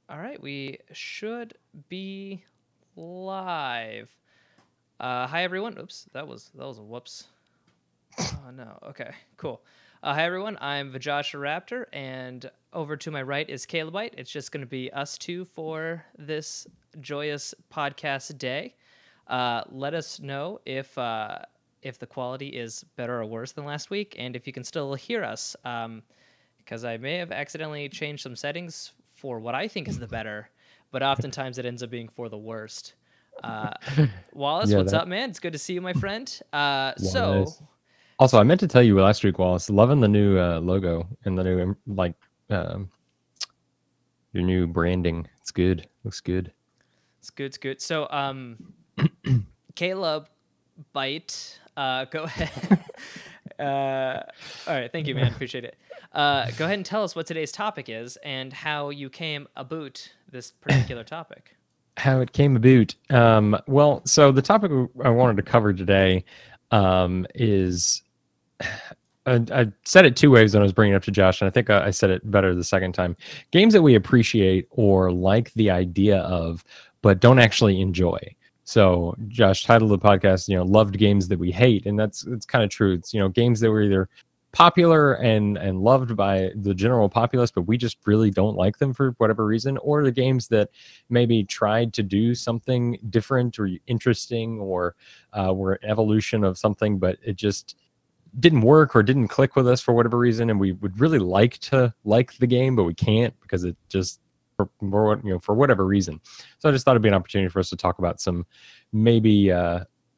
All right, we should be live. Hi everyone. Oops, that was a whoops. Oh no. Okay, cool. Hi everyone. I'm Vajosh Raptor, and over to my right is Calebite. It's just going to be us two for this joyous podcast day. Let us know if the quality is better or worse than last week, and if you can still hear us. Because I may have accidentally changed some settings for what I think is the better, but oftentimes it ends up being for the worst. Uh, Wallace, Yeah, what's that up, man? It's good to see you, my friend. So, was. Also, I meant to tell you last week, Wallace, loving the new logo and the new um, your new branding. It's good. Looks good. it's good, it's good. So, Caleb, bite. Go ahead. All right, thank you, man. Appreciate it. Go ahead and tell us what today's topic is and how you came about this particular topic. How it came about. Well, so the topic I wanted to cover today is I said it two ways when I was bringing it up to Josh, and I think I said it better the second time. Games that we appreciate or like the idea of, but don't actually enjoy. So Josh titled the podcast, loved games that we hate, and it's kind of true. It's games that were either popular and loved by the general populace, but we just really don't like them for whatever reason, or the games that maybe tried to do something different or interesting, or were an evolution of something, but it just didn't work or didn't click with us for whatever reason, and we would really like to like the game, but we can't because it just for whatever reason. So I just thought it'd be an opportunity for us to talk about some maybe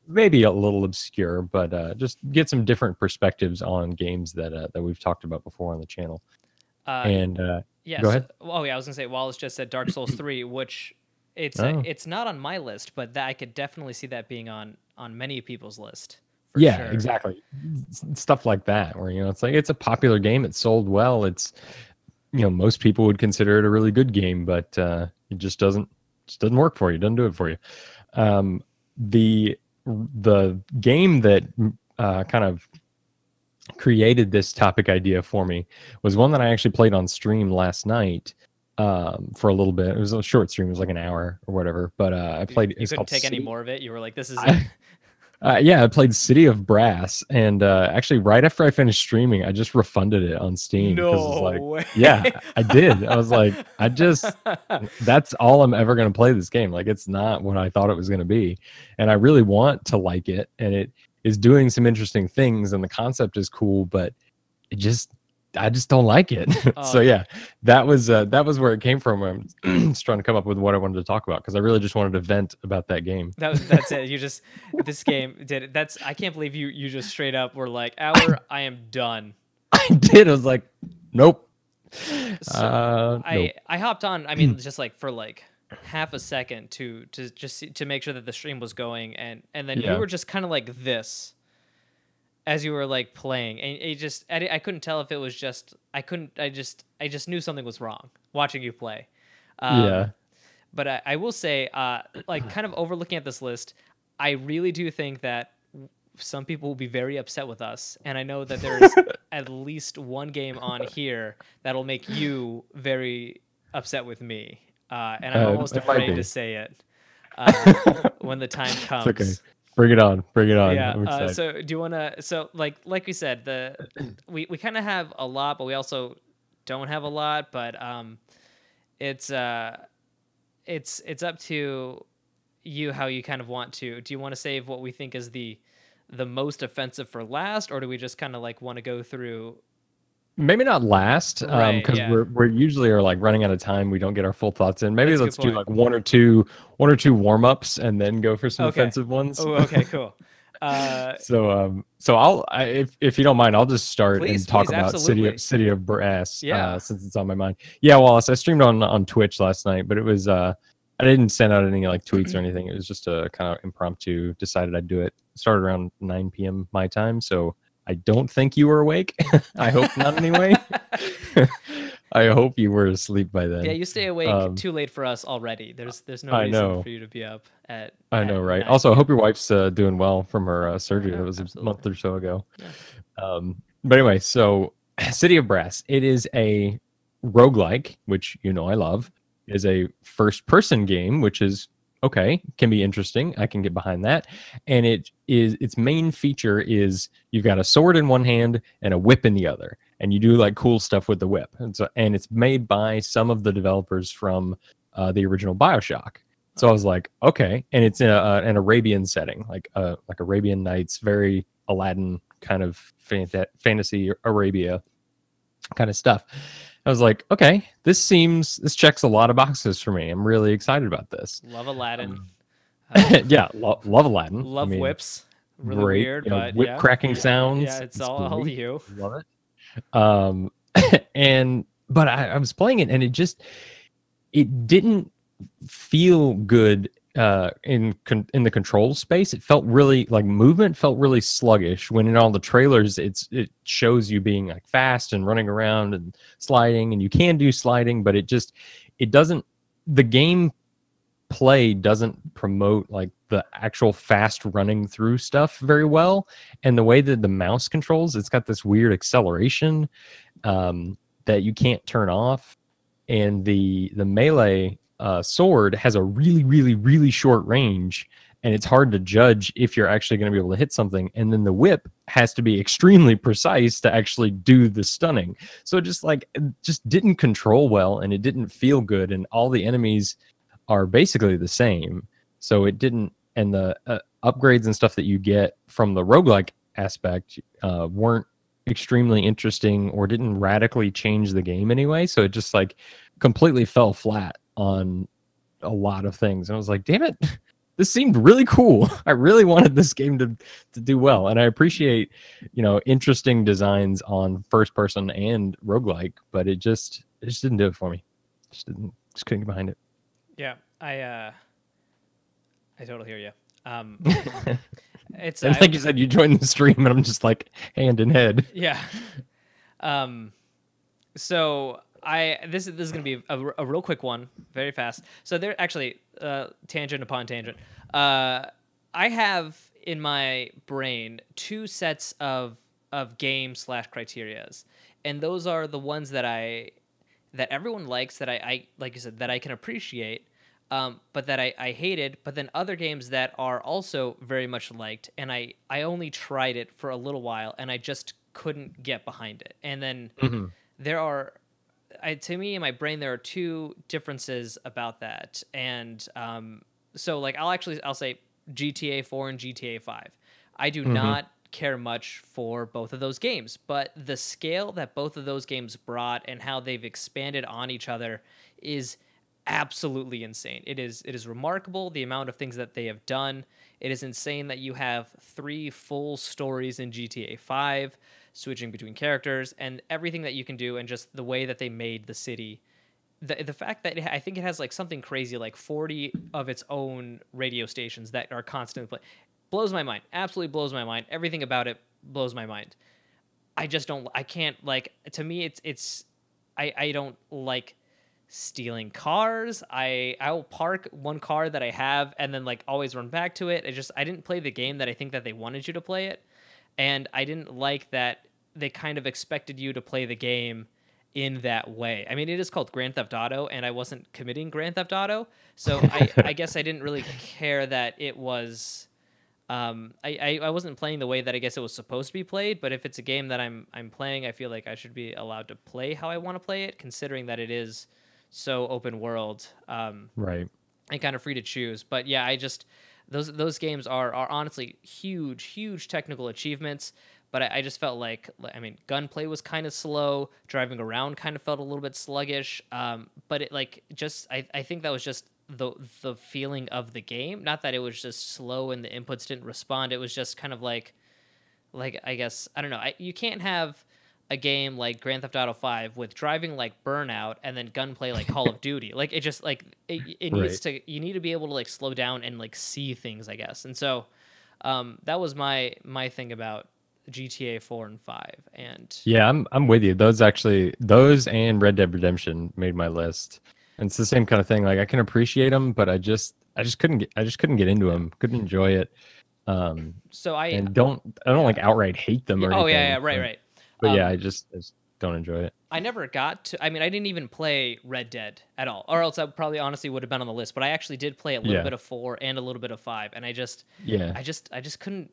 maybe a little obscure, but just get some different perspectives on games that we've talked about before on the channel. Uh, And go yes. ahead. Oh, yeah. I was gonna say Wallace just said Dark Souls 3, which Oh, it's not on my list, but I could definitely see that being on many people's list for yeah, sure. exactly. Stuff like that, where it's like it's a popular game, it sold well, it's most people would consider it a really good game, but it just doesn't work for you, doesn't do it for you. Um, the the game that kind of created this topic idea for me was one that I actually played on stream last night for a little bit. It was a short stream, it was like an hour or whatever, but I played. You It's couldn't called take any City. more of it. You were like, this is it. Yeah, I played City of Brass, and actually, right after I finished streaming, I just refunded it on Steam because it's No like, way. yeah, I did. I was like, that's all I'm ever going to play this game. Like, it's not what I thought it was going to be, and I really want to like it, and it is doing some interesting things, and the concept is cool, but I just don't like it. Oh, So yeah, that was where it came from. I'm just trying to come up with what I wanted to talk about because I really just wanted to vent about that game. that's it. You just this game did it. That's I can't believe you just straight up were like, "Hour, I am done." I did. I was like, nope. So Nope. I hopped on. I mean, just like for like half a second to just to make sure that the stream was going, and then you Yeah. were just kind of like this as you were like playing, and I couldn't tell if it was just I just knew something was wrong watching you play. Um, Yeah. but I will say, like kind of overlooking at this list, I really do think that some people will be very upset with us, and I know that there's at least one game on here that'll make you very upset with me, and I'm almost It might afraid to be. say it when the time It's okay. comes. Bring it on. Bring it on. Yeah. I'm excited. So do you want to? So like we said, we kind of have a lot, but we also don't have a lot. But it's it's up to you how you kind of want to. Do you want to save what we think is the most offensive for last, or do we just kind of like want to go through? Maybe not last, Right. because Yeah. we're usually are like running out of time. We don't get our full thoughts in. Maybe That's a good let's do point. like one or two warm ups and then go for some Okay. offensive ones. Oh. Okay. Cool. Uh, So if you don't mind, I'll just start and please, talk please, about absolutely. City of Brass, Yeah. since it's on my mind. Yeah, Wallace, I streamed on Twitch last night, but it was I didn't send out any like tweets or anything. It was just a kind of impromptu. Decided I'd do it. Started around 9 p.m. my time, so I don't think you were awake. I hope not anyway. I hope you were asleep by Yeah, then. you stay awake too late for us already. There's no I reason know. for you to be up I know, at right? 9 Also, I hope p.m. your wife's doing well from her Oh surgery. yeah, That was a absolutely. month or so ago. Yeah. But anyway, so City of Brass. It is a roguelike, which I love. is a first-person game, which is okay, can be interesting. I can get behind that. And its main feature is you've got a sword in one hand and a whip in the other, and you do like cool stuff with the whip. And it's made by some of the developers from the original BioShock. So I was like, okay, and it's in an Arabian setting, like Arabian Nights, very Aladdin kind of fantasy Arabia kind of stuff. I was like, okay, this checks a lot of boxes for me. I'm really excited about this. Love Aladdin. Yeah, love Aladdin. Love whips. Really great, weird, but whip cracking sounds. Yeah, it's all you. Love it. But I was playing it, and it didn't feel good in the control space. It felt really like movement felt really sluggish, when in all the trailers it shows you being like fast and running around and sliding, and you can do sliding, but it doesn't, the game play doesn't promote like the actual fast running through stuff very well. And the way that the mouse controls, it's got this weird acceleration that you can't turn off, and the melee sword has a really, really, really short range, and it's hard to judge if you're actually going to be able to hit something. And then the whip has to be extremely precise to actually do the stunning. So it just didn't control well, and it didn't feel good. And all the enemies are basically the same. So it didn't, and the upgrades and stuff that you get from the roguelike aspect weren't extremely interesting, or didn't radically change the game anyway. So it just like completely fell flat on a lot of things. And I was like, damn it, this seemed really cool. I really wanted this game to do well. And I appreciate, interesting designs on first person and roguelike, but it just didn't do it for me. Just couldn't get behind it. Yeah, I totally hear you. It's and like you said, you joined the stream, and I'm just like hand in head. Yeah. So this is gonna be a real quick one, very fast. So there actually tangent upon tangent. I have in my brain two sets of game / criterias, and those are the ones that everyone likes, that I like you said, that I can appreciate. But that I hated, but then other games that are also very much liked, and I only tried it for a little while, and I just couldn't get behind it. And then there are, to me in my brain, there are two differences about that. And so like I'll say GTA 4 and GTA 5. I do not care much for both of those games, but the scale that both of those games brought and how they've expanded on each other is absolutely insane. It is remarkable, the amount of things that they have done. It is insane that you have 3 full stories in GTA 5, switching between characters and everything that you can do, and just the way that they made the city. The fact that I think it has like something crazy like 40 of its own radio stations that are constantly playing blows my mind. Absolutely blows my mind. Everything about it blows my mind. I can't, like, to me I don't like stealing cars. I will park one car that I have and then like always run back to it. I didn't play the game that I think that they wanted you to play it, and I didn't like that they kind of expected you to play the game in that way. I mean, it is called Grand Theft Auto, and I wasn't committing Grand Theft Auto, so I guess I didn't really care that it was. I wasn't playing the way that I guess it was supposed to be played. But if it's a game that I'm playing, I feel like I should be allowed to play how I want to play it, considering that it is so open world, right, and kind of free to choose. But yeah, those games are honestly huge technical achievements. But I just felt like, I mean, gunplay was kind of slow, driving around kind of felt a little bit sluggish. But it I think that was just the feeling of the game. Not that it was just slow and the inputs didn't respond. It was just kind of like I guess, I don't know. You can't have a game like Grand Theft Auto 5 with driving like Burnout and then gunplay like Call of Duty. Like, it just like it needs to, you need to be able to like slow down and like see things, I guess. And so that was my thing about GTA 4 and 5. And yeah, I'm with you. Those and Red Dead Redemption made my list. And it's the same kind of thing. Like, I can appreciate them, but I just couldn't get into them. Couldn't enjoy it. So I don't like outright hate them or anything. Right. But yeah, I just don't enjoy it. I never got to. I mean, I didn't even play Red Dead at all, or else I probably honestly would have been on the list. But I actually did play a little Yeah. bit of 4 and a little bit of 5, and Yeah. I just couldn't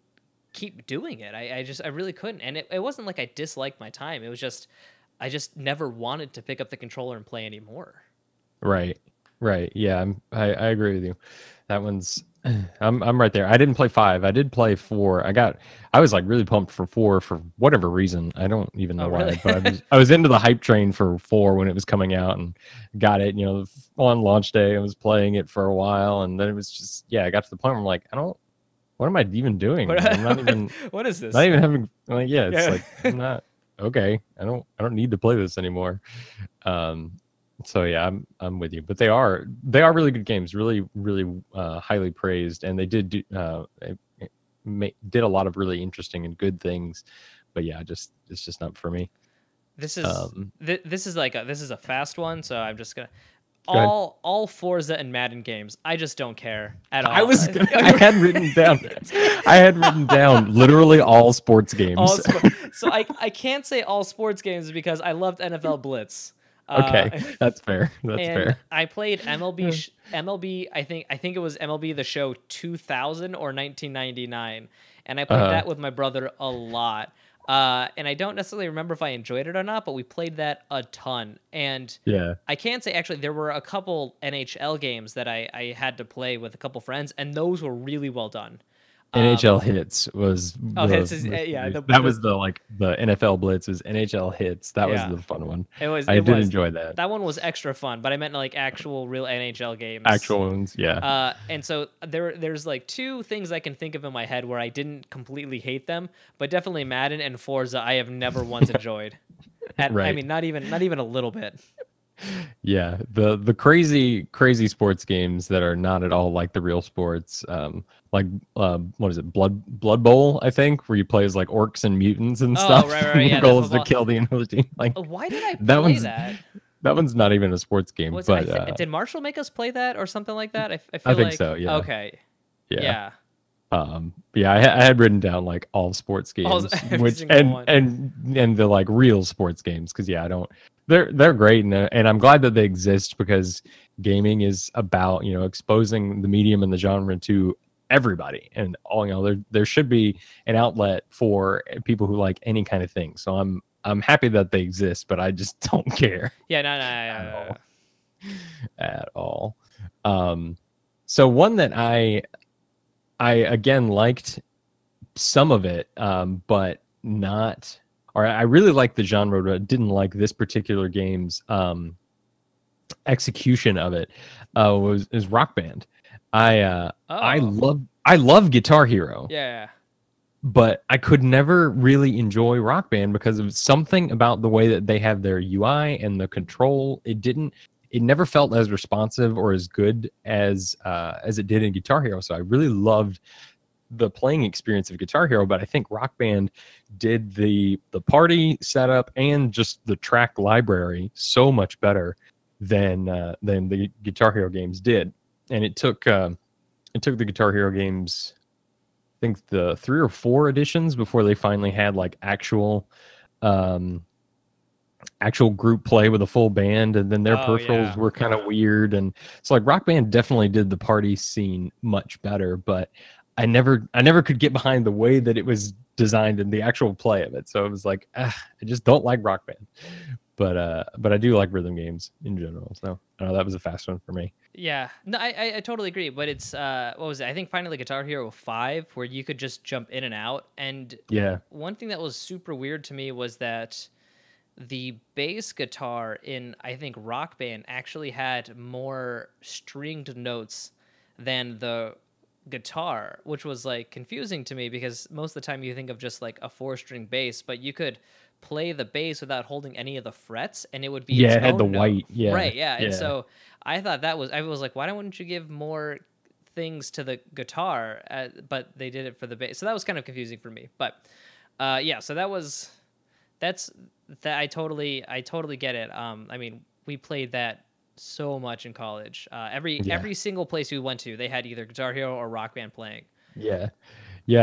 keep doing it. I really couldn't, and it wasn't like I disliked my time. It was just I just never wanted to pick up the controller and play anymore. Right. Right. Yeah, I agree with you. That one's I'm right there. I didn't play 5. I did play 4. I was like really pumped for 4 for whatever reason. I don't even know Oh, why, really? but I was into the hype train for 4 when it was coming out and got it, on launch day. I was playing it for a while and then it was just I got to the point where I'm like, what am I even doing? I'm not even What is this? not even having like it's Yeah. like I'm not okay. I don't need to play this anymore. So yeah, I'm with you. But they are really good games, really really highly praised, and they did did a lot of really interesting and good things. But yeah, it's just not for me. This is this is this is a fast one, so I'm just gonna Go ahead. all Forza and Madden games. I just don't care at all. I had written down literally all sports games. So I can't say all sports games because I loved NFL Blitz. Okay, that's fair. That's and fair. I played MLB. I think it was MLB The Show 2000 or 1999, and I played that with my brother a lot. And I don't necessarily remember if I enjoyed it or not, but we played that a ton. And Yeah. I can say actually there were a couple NHL games that I had to play with a couple friends, and those were really well done. NHL Hits was Hits is, that was the NFL Blitz was NHL Hits. That was the fun one. I did enjoy that. That one was extra fun, but I meant like actual real NHL games. Actual ones, yeah. And so there's like 2 things I can think of in my head where I didn't completely hate them, but definitely Madden and Forza I have never once enjoyed. Right. I mean, not even a little bit. Yeah, the crazy sports games that are not at all like the real sports, what is it, Blood Bowl, I think, where you play as like orcs and mutants and stuff. Right. The goal is to kill the other team. Like, why did I play that? That one's not even a sports game. Did Marshall make us play that or something like that? I feel I think like, so. Yeah. Okay. Yeah. I had written down like all sports games, which and the like real sports games, because they're great, and I'm glad that they exist, because gaming is about exposing the medium and the genre to everybody, and all there should be an outlet for people who like any kind of thing. So I'm happy that they exist, but I just don't care. Yeah, no. At all. So one that I again liked some of it, but not. Or I really like the genre, but didn't like this particular game's execution of it. Is Rock Band. I love Guitar Hero. Yeah. But I could never really enjoy Rock Band because of something about the way that they have their UI and the control. It never felt as responsive or as good as it did in Guitar Hero. So I really loved the playing experience of Guitar Hero, but I think Rock Band did the party setup and just the track library so much better than the Guitar Hero games did. And it took the Guitar Hero games, I think, the 3 or 4 editions before they finally had like actual group play with a full band, and then their peripherals were kind of weird. And so like Rock Band definitely did the party scene much better, but I never could get behind the way that it was designed and the actual play of it. So it was like, I just don't like Rock Band. But I do like rhythm games in general. So that was a fast one for me. Yeah, no, I totally agree. But it's what was it? I think finally Guitar Hero 5, where you could just jump in and out. And one thing that was super weird to me was that the bass guitar in, I think, Rock Band actually had more stringed notes than the guitar, which was like confusing to me, because most of the time you think of just like a 4-string bass, but you could play the bass without holding any of the frets, and it would be it had the white, right, and so I thought I was like, why wouldn't you give more things to the guitar? But they did it for the bass, so that was kind of confusing for me. But so I totally get it. I mean, we played that so much in college. Every single place we went to, they had either Guitar Hero or Rock Band playing. Yeah.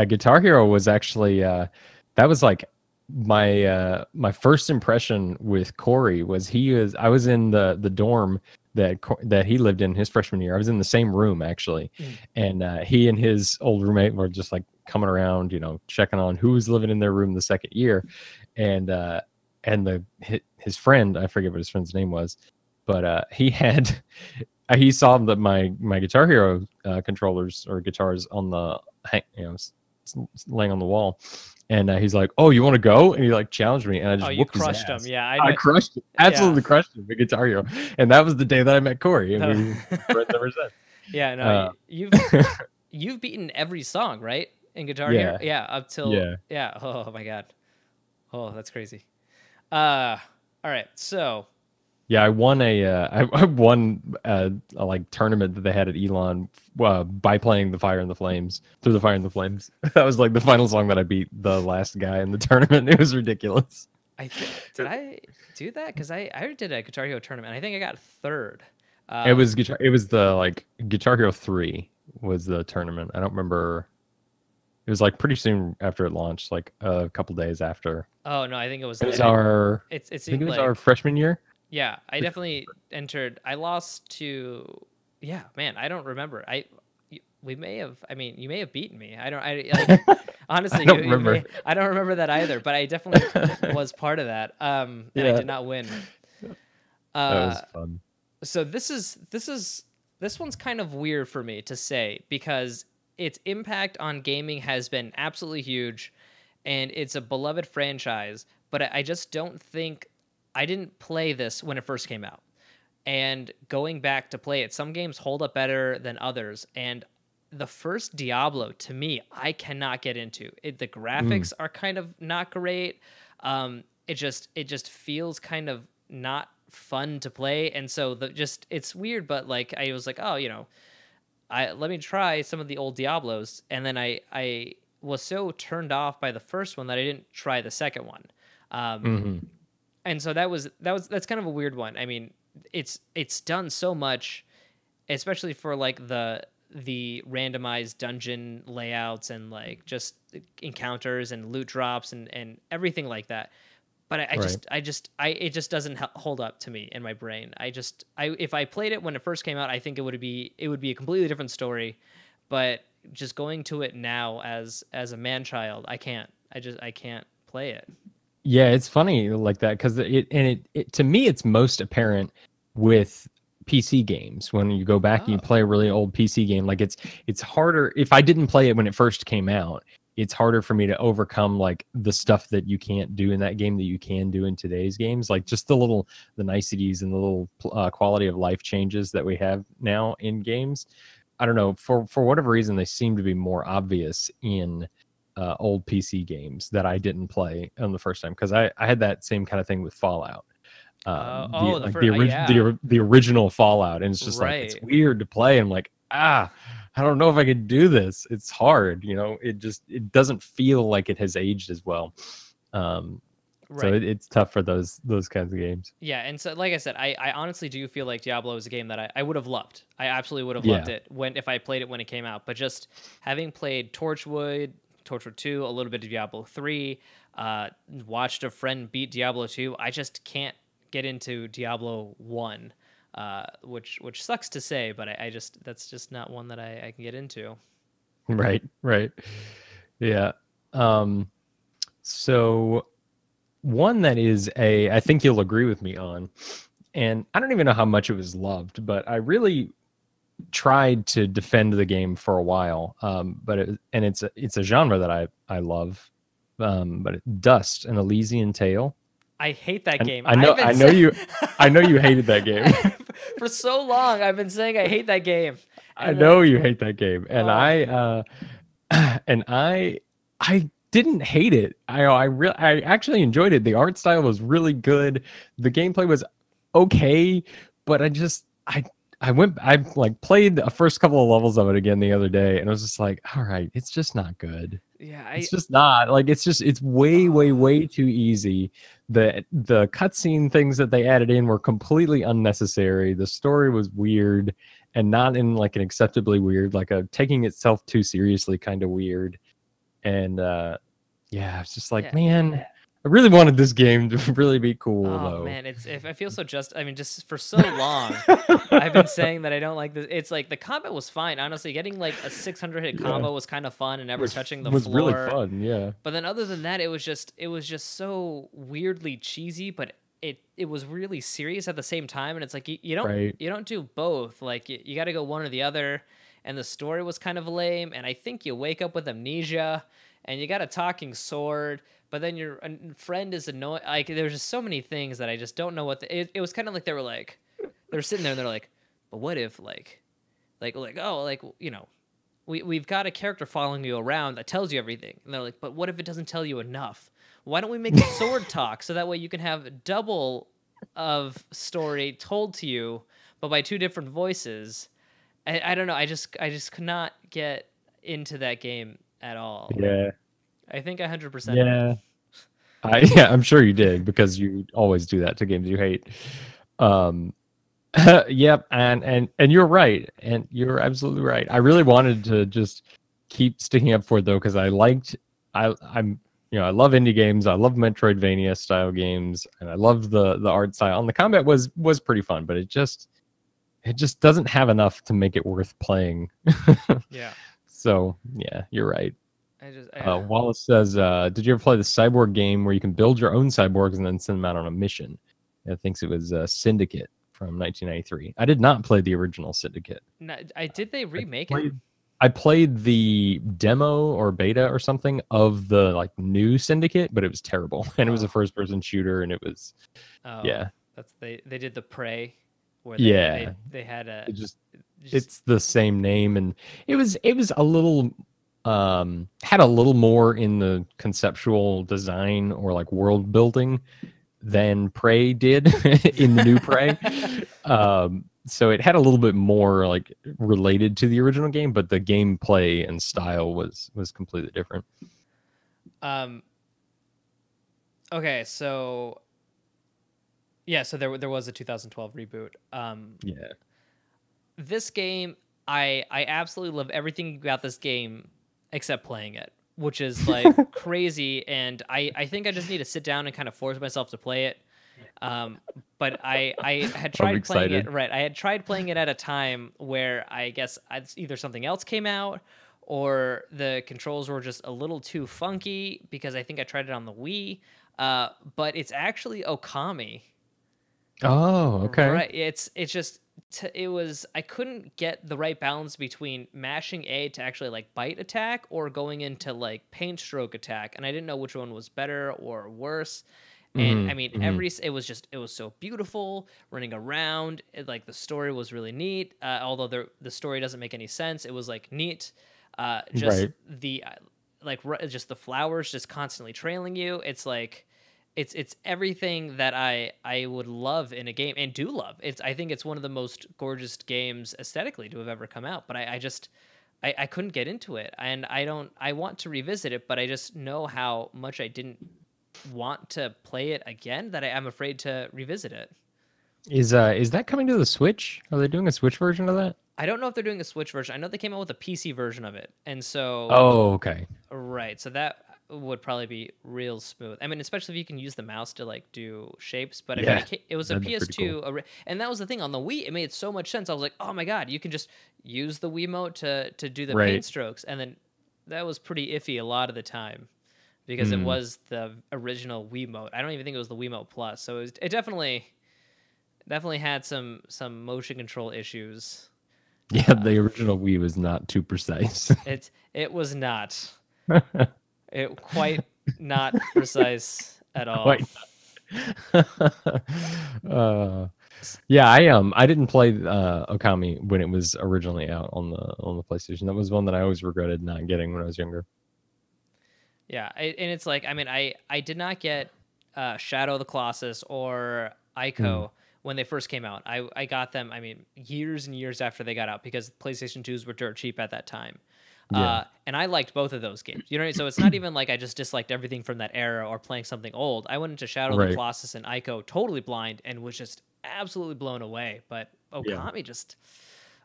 Guitar Hero was actually that was like my first impression with Corey was I was in the dorm that he lived in his freshman year. I was in the same room actually, and he and his old roommate were just like coming around, checking on who was living in their room the second year, and his friend, I forget what his friend's name was, but he saw that my Guitar Hero controllers or guitars on the laying on the wall. And he's like, "Oh, you want to go?" And he like challenged me, and I just whooped his ass. Crushed him. Yeah, I crushed him. Absolutely crushed him with Guitar Hero. And that was the day that I met Corey, and we've friends ever since. Yeah, no, you've beaten every song, right? In Guitar Hero? Yeah, up till yeah. Oh my god. Oh, that's crazy. All right, so yeah, I won I won a like tournament that they had at Elon by playing the Fire and the Flames through the Fire and the Flames. That was like the final song that I beat the last guy in the tournament. It was ridiculous. Did I do that? Because I did a Guitar Hero tournament. I think I got third. It was the like Guitar Hero 3 was the tournament. I don't remember. It was like pretty soon after it launched, like a couple days after. Oh no, I think it was. It was our freshman year. Yeah, I definitely entered. I lost to. Yeah, man, I don't remember. We may have. I mean, you may have beaten me. Honestly, I don't remember. I don't remember that either. But I definitely was part of that. And I did not win. That was fun. So this one's kind of weird for me to say because its impact on gaming has been absolutely huge, and it's a beloved franchise. But I just don't think. I didn't play this when it first came out, and going back to play it, some games hold up better than others. And the first Diablo, to me, I cannot get into it. The graphics are kind of not great. It just feels kind of not fun to play, and so it's weird. But like I was like, oh, let me try some of the old Diablos, and then I was so turned off by the first one that I didn't try the second one. And so that's kind of a weird one. I mean, it's done so much, especially for like the randomized dungeon layouts and like just encounters and loot drops and everything like that. But it just doesn't hold up to me in my brain. If I played it when it first came out, I think it would be a completely different story. But just going to it now as a man child, I can't play it. Yeah, it's funny like that because it to me it's most apparent with PC games when you go back and you play a really old PC game. Like it's harder if I didn't play it when it first came out. It's harder for me to overcome like the stuff that you can't do in that game that you can do in today's games. Like just the niceties and the little quality of life changes that we have now in games. I don't know, for whatever reason they seem to be more obvious in old PC games that I didn't play on the first time because I had that same kind of thing with Fallout. The original Fallout, and it's just like it's weird to play. I'm like, I don't know if I could do this. It's hard, it doesn't feel like it has aged as well. So it's tough for those kinds of games. Yeah, and so like I said, I honestly do feel like Diablo is a game that I would have loved. I absolutely would have loved it if I played it when it came out. But just having played Torchwood 2, a little bit of Diablo 3, watched a friend beat Diablo 2, I just can't get into Diablo 1, which sucks to say, but that's just not one that I can get into. Right. Yeah. So one that is I think you'll agree with me on, and I don't even know how much it was loved, but I really tried to defend the game for a while. But it's a genre that I love. But Dust: An Elysian Tale. I hate that game. I know you hated that game. For so long, I've been saying I hate that game. I know you hate that game, and I didn't hate it. I actually enjoyed it. The art style was really good. The gameplay was okay, but I like played the first couple of levels of it again the other day, and I was just like, all right, it's just not good. Yeah, it's just not like it's way too easy. The cutscene things that they added in were completely unnecessary. The story was weird and not in like an acceptably weird, like a taking itself too seriously kind of weird. And it's just like, man, I really wanted this game to really be cool, Oh though. man, it's if I feel so just. I mean, just for so long, I've been saying that I don't like this. It's like the combat was fine, honestly. Getting like a 600 hit Yeah, combo was kind of fun, and never touching the was really floor. fun. Yeah, But then other than that, it was just so weirdly cheesy, but it was really serious at the same time. And it's like right. you don't do both. Like you got to go one or the other. And the story was kind of lame. And I think you wake up with amnesia, and you got a talking sword. But then your friend is annoying. Like there's just so many things that I just don't know what. It was kind of like they were sitting there and they're like, but what if oh like you know we've got a character following you around that tells you everything. And they're like, but what if it doesn't tell you enough? Why don't we make the sword talk so that way you can have double of story told to you, but by two different voices? I don't know. I just could not get into that game at all. Yeah, I think 100%ed it. yeah. Yeah, I'm sure you did because you always do that to games you hate. Um, yep, and you're right, and you're absolutely right. I really wanted to just keep sticking up for it though, because I'm I love indie games, I love Metroidvania style games, and I love the art style. And the combat was pretty fun, but it just doesn't have enough to make it worth playing. Yeah. So yeah, you're right. I Wallace says, "Did you ever play the cyborg game where you can build your own cyborgs and then send them out on a mission?" I think it was Syndicate from 1993. I did not play the original Syndicate. did they remake it? Played- I played the demo or beta or something of the like new Syndicate, but it was terrible, and it was a Oh. first-person shooter, and it was Oh, yeah, that's they did the Prey where yeah. they had a It just just it's the same name, and it was a little had a little more in the conceptual design or like world building than Prey did in the new Prey. So it had a little bit more like related to the original game, but the gameplay and style was completely different. um okay, so yeah, so there was a 2012 reboot. Yeah. This game, I absolutely love everything about this game except playing it, which is like crazy. And I think I just need to sit down and kind of force myself to play it. But I had I'm tried playing it, excited. right. I had tried playing it at a time where I guess either something else came out or the controls were just a little too funky because I think I tried it on the Wii. But it's actually Okami. Oh, okay. Right. It's just it was I couldn't get the right balance between mashing A to actually like bite attack or going into like paint stroke attack, and I didn't know which one was better or worse. And I mean, Hmm. it was so beautiful running around. Like the story was really neat. Although the story doesn't make any sense, it was like neat. Just Right. the just the flowers just constantly trailing you. It's like it's everything that I would love in a game and do love. I think it's one of the most gorgeous games aesthetically to have ever come out. But I just I couldn't get into it, and I want to revisit it, but I just know how much I didn't want to play it again that I'm afraid to revisit it. Is that coming to the Switch? Are they doing a Switch version of that? I don't know if they're doing a Switch version. I know they came out with a PC version of it, and so Oh, okay. right, so that would probably be real smooth. I mean, especially if you can use the mouse to like do shapes. But I mean, Yeah, it was a that'd be pretty cool. PS2, and that was the thing on the Wii. It made so much sense. I was like, oh my god, you can just use the Wiimote to do the paint Right. strokes, and then that was pretty iffy a lot of the time because it Mm. was the original Wiimote. I don't even think it was the Wiimote Plus. So it definitely had some motion control issues. Yeah, the original Wii was not too precise. It was not quite not precise at all. Quite. uh, yeah, I didn't play Okami when it was originally out on the PlayStation. That was one that I always regretted not getting when I was younger. Yeah, and it's like I mean I did not get Shadow of the Colossus or Mm. Ico when they first came out. I got them. I mean years and years after they got out because PlayStation 2s were dirt cheap at that time. Yeah. And I liked both of those games. You know what I mean? So it's not even like I just disliked everything from that era or playing something old. I went into Shadow of the Right. Colossus and Ico totally blind and was just absolutely blown away. But Yeah. Okami just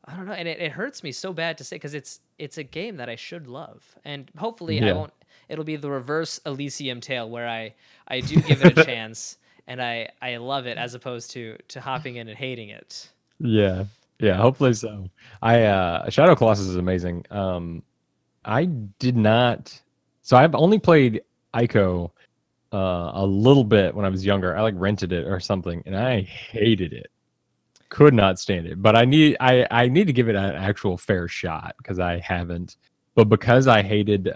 I don't know, and it hurts me so bad to say because it's a game that I should love, and hopefully I Yeah. won't. it'll be the reverse Elysium tale where I do give it a chance and I love it as opposed to hopping in and hating it. Yeah. Yeah, Yeah. hopefully so. I Shadow Colossus is amazing. I did not, so I've only played Ico a little bit when I was younger. I like rented it or something and I hated it. Could not stand it. But I need to give it an actual fair shot because I haven't. But because I hated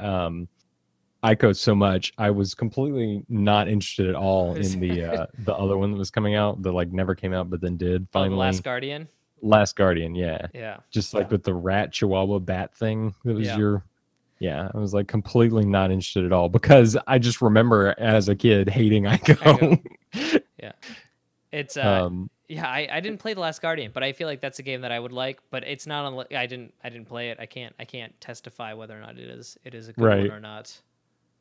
Ico so much, I was completely not interested at all in the other one that was coming out that like never came out but then did Oh, the finally. Last Guardian. Last Guardian, yeah. Yeah. Just like with the rat chihuahua bat thing that was Yeah. your yeah, I was like completely not interested at all because I just remember as a kid hating Ico. Yeah. It's um yeah, I didn't play The Last Guardian, but I feel like that's a game that I would like, but it's not on I didn't play it. I can't testify whether or not it is a good one right, or not.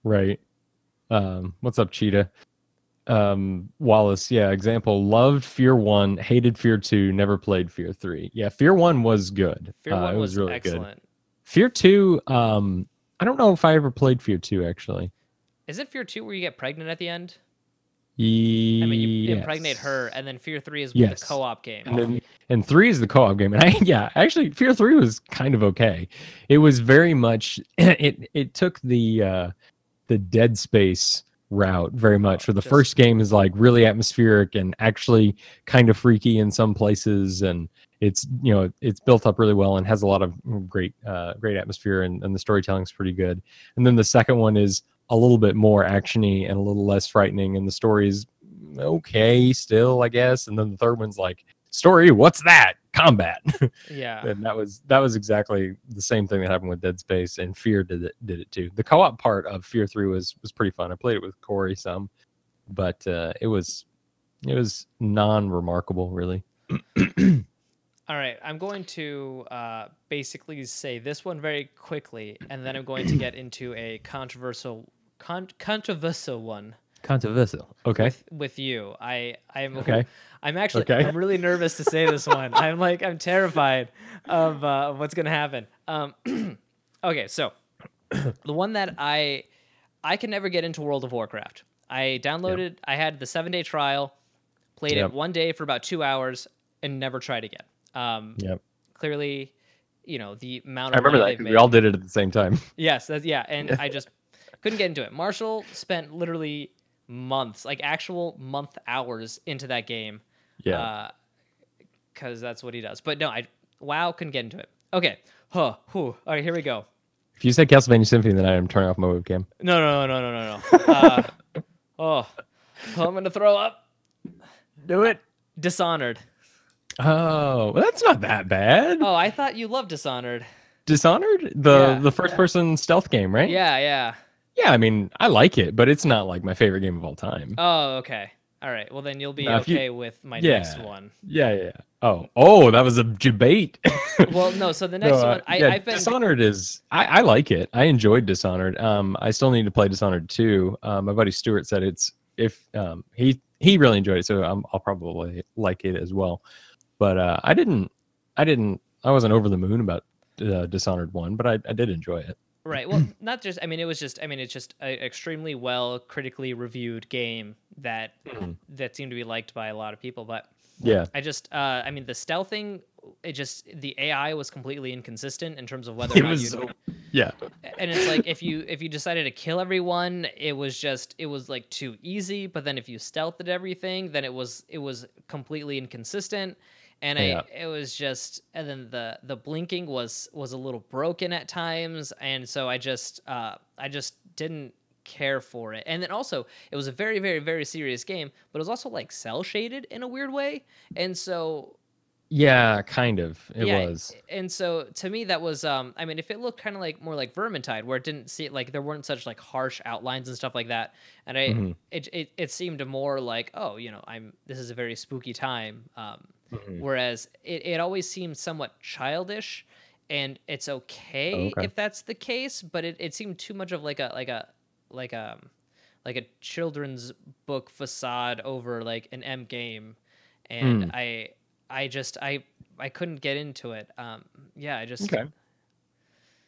right. What's up, Cheetah? Wallace, yeah, example, loved Fear 1, hated Fear 2, never played Fear 3. Yeah, Fear 1 was good. Fear 1 it was really excellent. good. Fear 2, I don't know if I ever played Fear 2 actually. Is it Fear 2 where you get pregnant at the end? Yes. I mean, you impregnate her, and then Fear 3 is the co-op game. And 3 is the co-op game. And actually Fear 3 was kind of okay. It was very much it took the Dead Space route very much. Where the first game is like really atmospheric and actually kind of freaky in some places, and it's it's built up really well and has a lot of great atmosphere and the storytelling's pretty good. And then the second one is a little bit more actiony and a little less frightening, and the story's okay still, I guess. And then the third one's like, story, what's that? Combat. Yeah. And that was exactly the same thing that happened with Dead Space, and Fear did it too. The co-op part of Fear 3 was pretty fun. I played it with Corey some, but it was non-remarkable really. All right, I'm going to basically say this one very quickly, and then I'm going to get into a controversial one. Controversial. Okay. With you, I'm okay. I'm actually I'm really nervous to say this one. I'm terrified of what's gonna happen. Okay, so the one that I can never get into World of Warcraft. I downloaded. Yep. I had the 7-day trial, played it one day for about 2 hours, and never tried again. Clearly, the amount of I remember that because we all did it at the same time. Yes, and I just couldn't get into it. Marshall spent literally months, like actual month hours into that game. Yeah. Because that's what he does. But no, WoW couldn't get into it. Okay. All right, here we go. If you say Castlevania Symphony, then I am turning off my webcam. No. I'm going to throw up. Do it. Dishonored. Oh, well, that's not that bad. Oh, I thought you loved Dishonored. Dishonored? The first-person stealth game, right? Yeah. Yeah, I mean, I like it, but it's not like my favorite game of all time. Oh, okay. All right. Well, then you'll be okay with my next one. Yeah. Oh, that was a debate. Well, no. So the next one, I've been Dishonored is. I like it. I enjoyed Dishonored. I still need to play Dishonored 2. My buddy Stuart said he really enjoyed it, so I'll probably like it as well. But I wasn't over the moon about Dishonored 1, but I did enjoy it. Right. Well, not just. It's just an extremely well critically reviewed game that seemed to be liked by a lot of people. But yeah, the stealthing, the AI was completely inconsistent in terms of whether or not yeah. And it's like if you decided to kill everyone, it was like too easy. But then if you stealthed everything, then it was completely inconsistent. And it was just, and then the blinking was a little broken at times, and so I just didn't care for it. And then also, it was a very, very, very serious game, but it was also like cell shaded in a weird way, and so yeah, kind of it was. And so to me, that was if it looked kind of like more like Vermintide, where it didn't see like there weren't such like harsh outlines and stuff like that, and it seemed more like this is a very spooky time. Whereas it always seemed somewhat childish, and it's okay if that's the case, but it seemed too much of like a children's book facade over like an M game, and I couldn't get into it. Okay.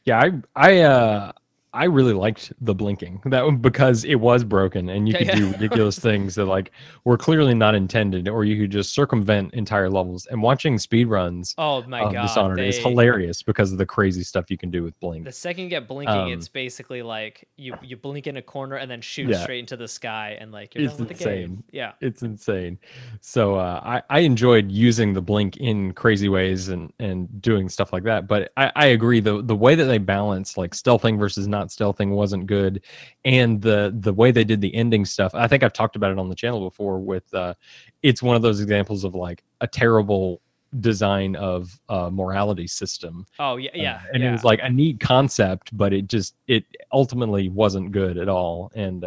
Yeah, I really liked the blinking because it was broken and you Yeah, could yeah, do of ridiculous course. things that like were clearly not intended, or you could just circumvent entire levels. And watching speedruns Oh my of God, Dishonored is they hilarious because of the crazy stuff you can do with the blink. second you get blinking, Um, it's basically like you blink in a corner and then shoot yeah, straight into the sky, and like you're it's done with the game. insane. Yeah, It's insane. So I enjoyed using the blink in crazy ways and doing stuff like that. But I agree the way that they balanced like stealthing versus not stealthing wasn't good, and the way they did the ending stuff. I think I've talked about it on the channel before. With it's one of those examples of like a terrible design of morality system. oh yeah, yeah, And it yeah. was like a neat concept, but it ultimately wasn't good at all. And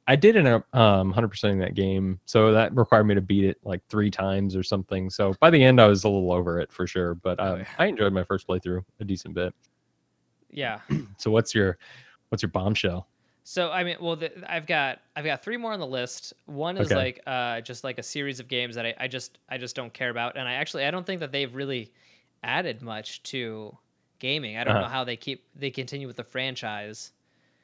I did end up 100%ing that game, so that required me to beat it like 3 times or something. So by the end, I was a little over it for sure. But Oh yeah. I enjoyed my first playthrough a decent bit. Yeah. So what's your bombshell? So I mean, well, I've got three more on the list. One is Okay. like just like a series of games that I just don't care about, and I don't think that they've really added much to gaming. I don't know Uh-huh. how they continue with the franchise.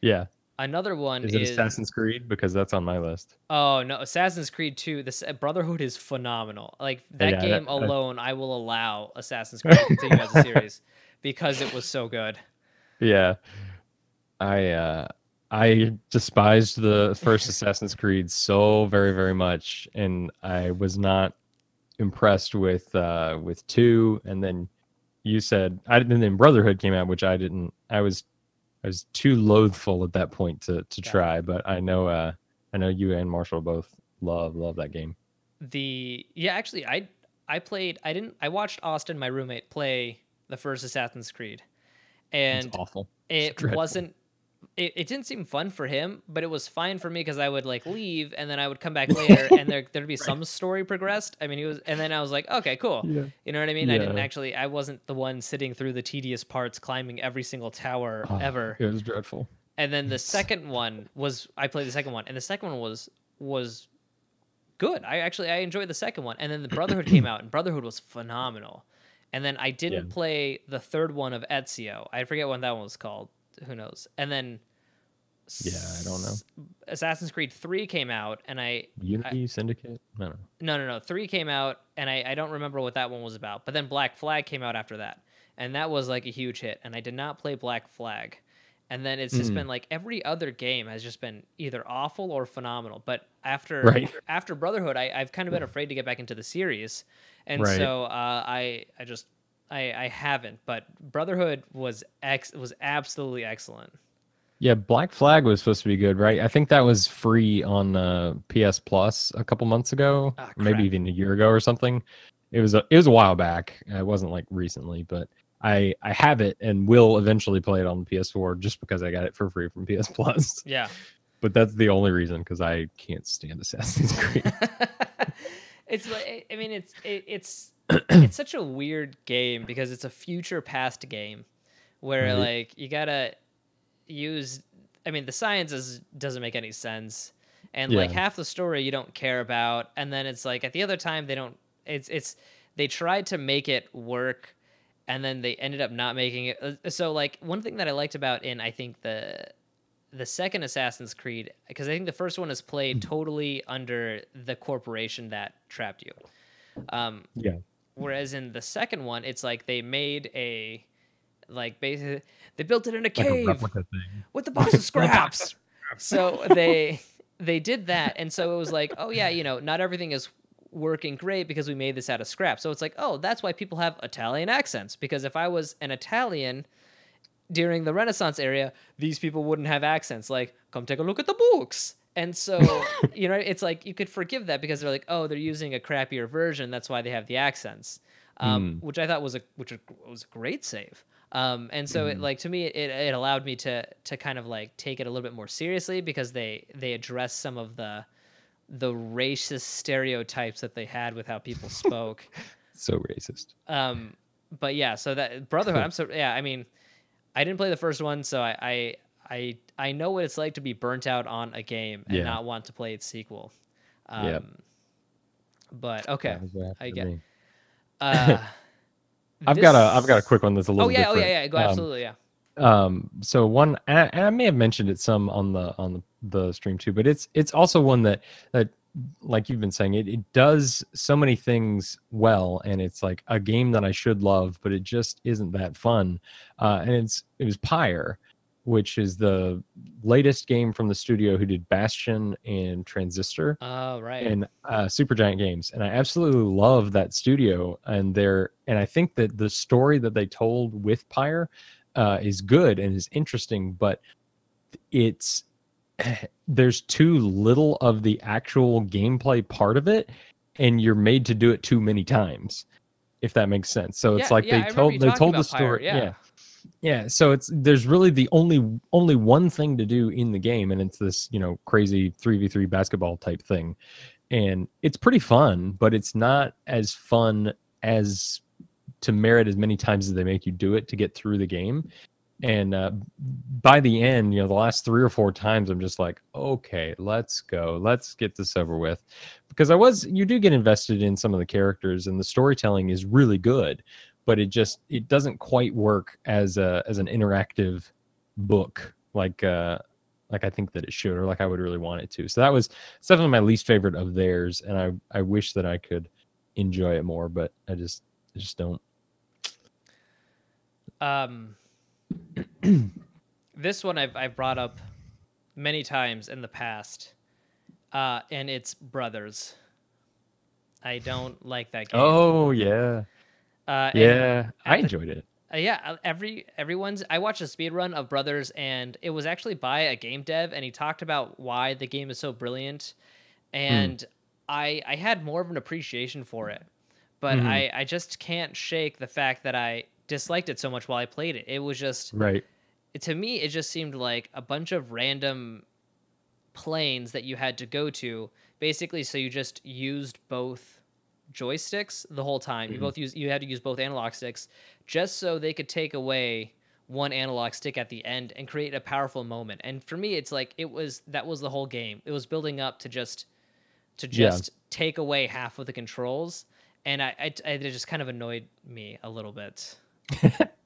Yeah. Another one Is it is Assassin's Creed? Because that's on my list. oh no, Assassin's Creed 2. This Brotherhood is phenomenal. Like that Yeah. game alone, I will allow Assassin's Creed to continue as a series because it was so good. Yeah. I despised the first Assassin's Creed so very, very much, and I was not impressed with two. And then you said I didn't. And then Brotherhood came out, which I didn't. I was too loathful at that point to Yeah. try. But I know you and Marshall both love that game. Actually I watched Austin, my roommate, play the first Assassin's Creed, It's and awful. It's it dreadful. wasn't it didn't seem fun for him, but it was fine for me because I would like leave and then I would come back later and there'd be Right. some story progressed. I mean, he was, and then I was like, okay, cool. Yeah. You know what I mean? Yeah. I wasn't the one sitting through the tedious parts, climbing every single tower Oh, ever. it was dreadful. And then the second one I played the second one, and the second one was good. I enjoyed the second one, and then the Brotherhood came out, and Brotherhood was phenomenal. And then I Yeah. didn't play the third one of Ezio. I forget what that one was called. Who knows? And then Yeah. I don't know. Assassin's Creed 3 came out, and Unity Syndicate. I don't know. no, 3 came out, and I don't remember what that one was about. But then Black Flag came out after that, and that was like a huge hit. And I did not play Black Flag. And then it's just Mm, been like every other game has just been either awful or phenomenal. But right. after Brotherhood, I've kind of been afraid to get back into the series, and Right. so I haven't. But Brotherhood was absolutely excellent. Yeah, Black Flag was supposed to be good, right? I think that was free on PS Plus a couple months ago, Ah, or maybe crap. even a year ago or something. It was a while back. It wasn't like recently, but I have it and will eventually play it on the PS4 just because I got it for free from PS Plus. Yeah. But that's the only reason because I can't stand Assassin's Creed. It's like I mean it's such a weird game because it's a future past game where Right. like you gotta use I mean the doesn't make any sense, and like Yeah. half the story you don't care about, and then it's like at the other time they don't it's they tried to make it work, and then they ended up not making it. So like one thing that I liked about in I think the second Assassin's Creed, because I think the first one is played totally under the corporation that trapped you. Um, Yeah. Whereas in the second one, it's like they made a like basically they built it in a Like a cave replica thing. with a box of With a box of scraps. So they did that, and so it was like, oh yeah, not everything is working great because we made this out of scrap. So it's like, oh, that's why people have Italian accents, because if I was an Italian during the Renaissance era, these people wouldn't have accents. Like, come take a look at the books. And so, it's like you could forgive that because they're like, oh, they're using a crappier version. That's why they have the accents, Mm, which I thought was a great save. And so it mhm. like to me it allowed me to kind of like take it a little bit more seriously because they address some of the racist stereotypes that they had with how people spoke. So racist. Um, but yeah, so that Brotherhood, I'm so yeah. I mean, I didn't play the first one, so I know what it's like to be burnt out on a game and Yeah. not want to play its sequel. Yep. Um, but okay, That was what I happened to get. me. Uh, I've got a quick one that's a Oh little yeah, different. Go absolutely, yeah. So one, and I may have mentioned it some on the stream too, but it's also one that like you've been saying, it does so many things well, and it's like a game that I should love, but it just isn't that fun. And it was Pyre, which is the latest game from the studio who did Bastion and Transistor Oh, right. and Supergiant Games, and I absolutely love that studio. And I think that the story that they told with Pyre is good and is interesting, but it's there's too little of the actual gameplay part of it, and you're made to do it too many times, if that makes sense. So it's Yeah, like yeah, I remember you they talking told the about Pyre. story, Yeah. yeah. Yeah, so there's really the only one thing to do in the game, and it's this, crazy 3v3 basketball type thing. And it's pretty fun, but it's not as fun as to merit as many times as they make you do it to get through the game. And by the end, the last 3 or 4 times, I'm just like, okay, let's go, let's get this over with, because you do get invested in some of the characters, and the storytelling is really good, but it doesn't quite work as an interactive book like I think that it should, or like I would really want it to. So it's definitely my least favorite of theirs, and I wish that I could enjoy it more, but I just don't. This one I've brought up many times in the past, and it's Brothers. I don't like that game. Oh yeah, And yeah, I at the enjoyed it. yeah, everyone's. I watched a speed run of Brothers, and it was actually by a game dev, and he talked about why the game is so brilliant, Mm. and I had more of an appreciation for it, but Hmm. I just can't shake the fact that I disliked it so much while I played it. It was just, Right. to me, it just seemed like a bunch of random planes that you had to go to, basically, so you just used both joysticks the whole time. Hmm. You had to use both analog sticks just so they could take away one analog stick at the end and create a powerful moment. And for me, it's like that was the whole game. It was building up to just Yeah. take away half of the controls, and it just kind of annoyed me a little bit.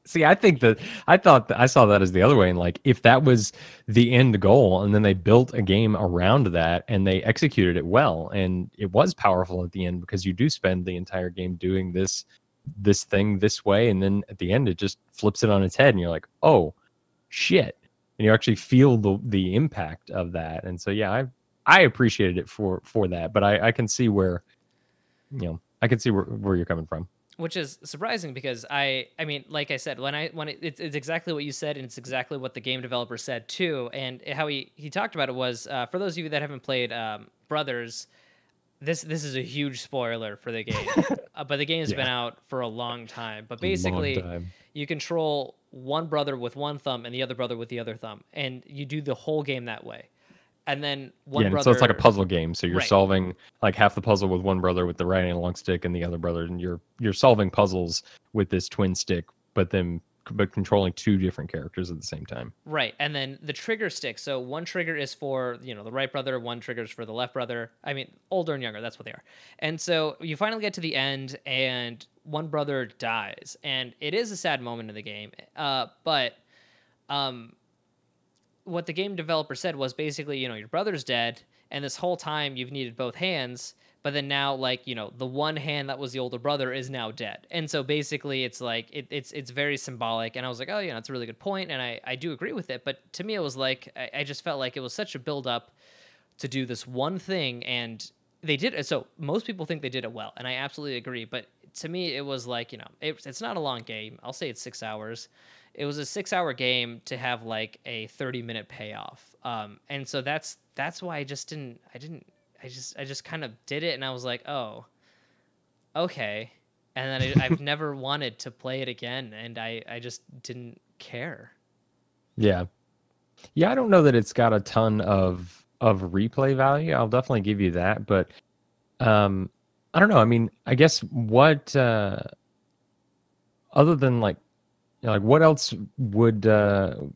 See, I saw that as the other way, and like if that was the end goal, and then they built a game around that, and they executed it well, and it was powerful at the end, because you do spend the entire game doing this thing this way, and then at the end it just flips it on its head, and you're like, oh shit, and you actually feel the impact of that. And so yeah, I appreciated it for that, but I can see where I can see where you're coming from. Which is surprising, because I mean, like I said, it's exactly what you said, and it's exactly what the game developer said too. And how he talked about it was, for those of you that haven't played Brothers, this is a huge spoiler for the game, but the game has been Yeah, out for a long time. But a long basically, time. you control one brother with one thumb and the other brother with the other thumb, and you do the whole game that way. And then Yeah, one and so it's like a brother, puzzle game. So you're right? solving like half the puzzle with one brother with the right analog stick, and the other brother, and you're solving puzzles with this twin stick, but controlling two different characters at the same time. Right. And then the trigger stick. So one trigger is for, the right brother, one trigger is for the left brother. I mean, older and younger, that's what they are. And so you finally get to the end, and one brother dies. And it is a sad moment in the game. But what the game developer said was basically, your brother's dead, and this whole time you've needed both hands, but then now, like, the one hand that was the older brother is now dead. And so basically it's like it's very symbolic. And I was like, oh, it's a really good point, and I do agree with it. But to me, it was like, I just felt like it was such a build up to do this one thing, and they did it. So most people think they did it well, and I absolutely agree. But to me, it was like, it's not a long game. I'll say it's 6 hours. It was a 6 hour game to have like a 30-minute payoff. And so that's why I just kind of did it, and I was like, oh, okay. And then I've never wanted to play it again, and I just didn't care. Yeah. Yeah, I don't know that it's got a ton of replay value. I'll definitely give you that, but I don't know. I mean, I guess what other than like what else would a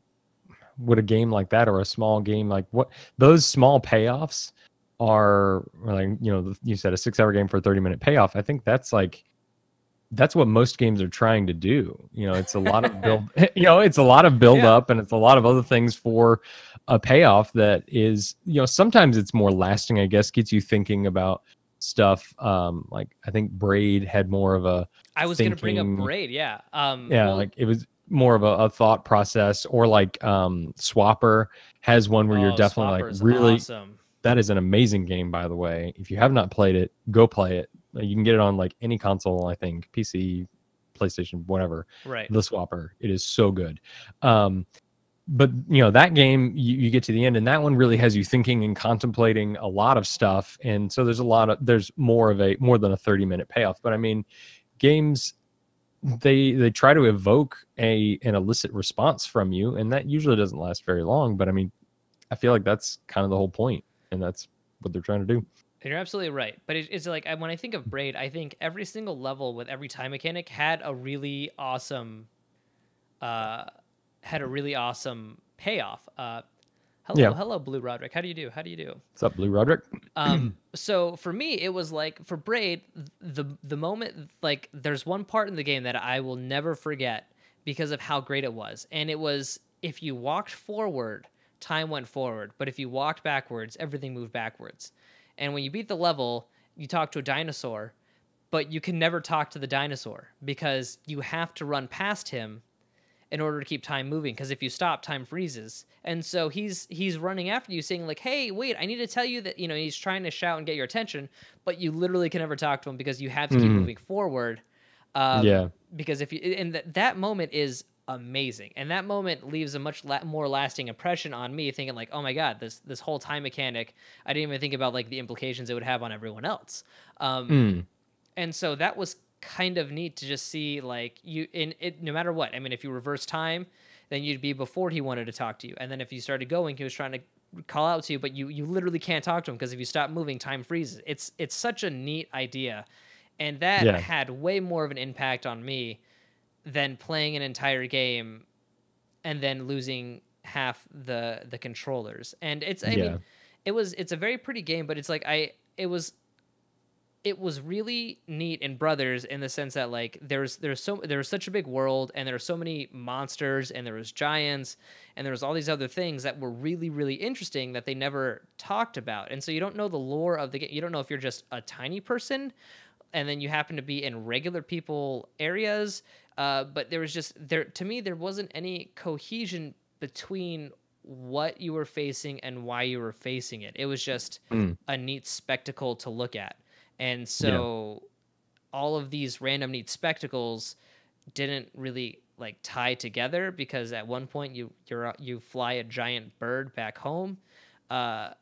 game like that, or a small game like what those small payoffs are, like you said, a 6 hour game for a 30-minute payoff. I think that's like that's what most games are trying to do. It's a lot of build, it's a lot of build Yeah. up, and it's a lot of other things for a payoff that is, sometimes it's more lasting, I guess, gets you thinking about stuff. Like I think Braid had more of a I was gonna bring up thinking, Braid. Yeah. yeah, Well. like it was more of a thought process, or like Swapper has one where you're Oh, definitely like Swapper's really, awesome. that is an amazing game, by the way. If you have not played it, go play it. You can get it on like any console, I think, PC, PlayStation, whatever. Right. The Swapper, it is so good. But that game, you get to the end, and that one really has you thinking and contemplating a lot of stuff. And so there's more than a 30-minute payoff. But I mean, games, they try to evoke an illicit response from you, and that usually doesn't last very long. But I mean, I feel like that's kind of the whole point, and that's what they're trying to do. And you're absolutely right. But it's like when I think of Braid, I think every single level with every time mechanic had a really awesome, uh, payoff. Yeah. Hello, Blue Roderick. How do you do? How do you do? What's up, Blue Roderick? So for me, it was like for Braid, the moment, like there's one part in the game that I will never forget because of how great it was, and it was if you walked forward, time went forward, but if you walked backwards, everything moved backwards. And when you beat the level, you talk to a dinosaur, but you can never talk to the dinosaur because you have to run past him in order to keep time moving, because if you stop, time freezes. And so he's running after you saying like, hey, wait, I need to tell you that, he's trying to shout and get your attention, but you literally can never talk to him because you have to keep moving forward. Yeah. Because if you, and that moment is amazing, and that moment leaves a much more lasting impression on me, thinking like, oh my god, this whole time mechanic, I didn't even think about like the implications it would have on everyone else. And so that was kind of neat to just see, like, you in it, no matter what. I mean, if you reverse time, then you'd be before he wanted to talk to you, and then if you started going, he was trying to call out to you, but you literally can't talk to him because if you stop moving, time freezes. It's such a neat idea, and that Yeah. had way more of an impact on me than playing an entire game and then losing half the controllers. And I mean, Yeah. it's a very pretty game, but it's like it was really neat in Brothers in the sense that like there was such a big world, and there were so many monsters, and there was giants, and there was all these other things that were really, really interesting that they never talked about. And so you don't know the lore of the game. You don't know if you're just a tiny person and then you happen to be in regular people areas. But there was to me, there wasn't any cohesion between what you were facing and why you were facing it. It was just a neat spectacle to look at. And Yeah. so all of these random neat spectacles didn't really like tie together, because at one point you fly a giant bird back home, but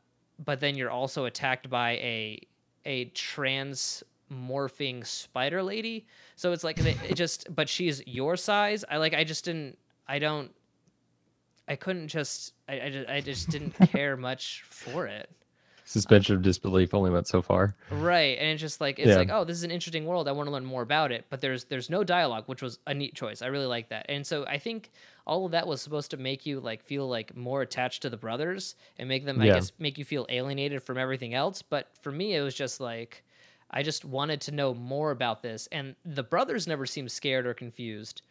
then you're also attacked by a transmorphing spider lady. So it's like but she's your size. I just didn't care much for it. Suspension of disbelief only went so far. Right, and it's just like oh, this is an interesting world. I want to learn more about it, but there's no dialogue, which was a neat choice. I really like that, and so I think all of that was supposed to make you like feel like more attached to the brothers and make them, I guess, make you feel alienated from everything else. But for me, it was just like I just wanted to know more about this, and the brothers never seemed scared or confused.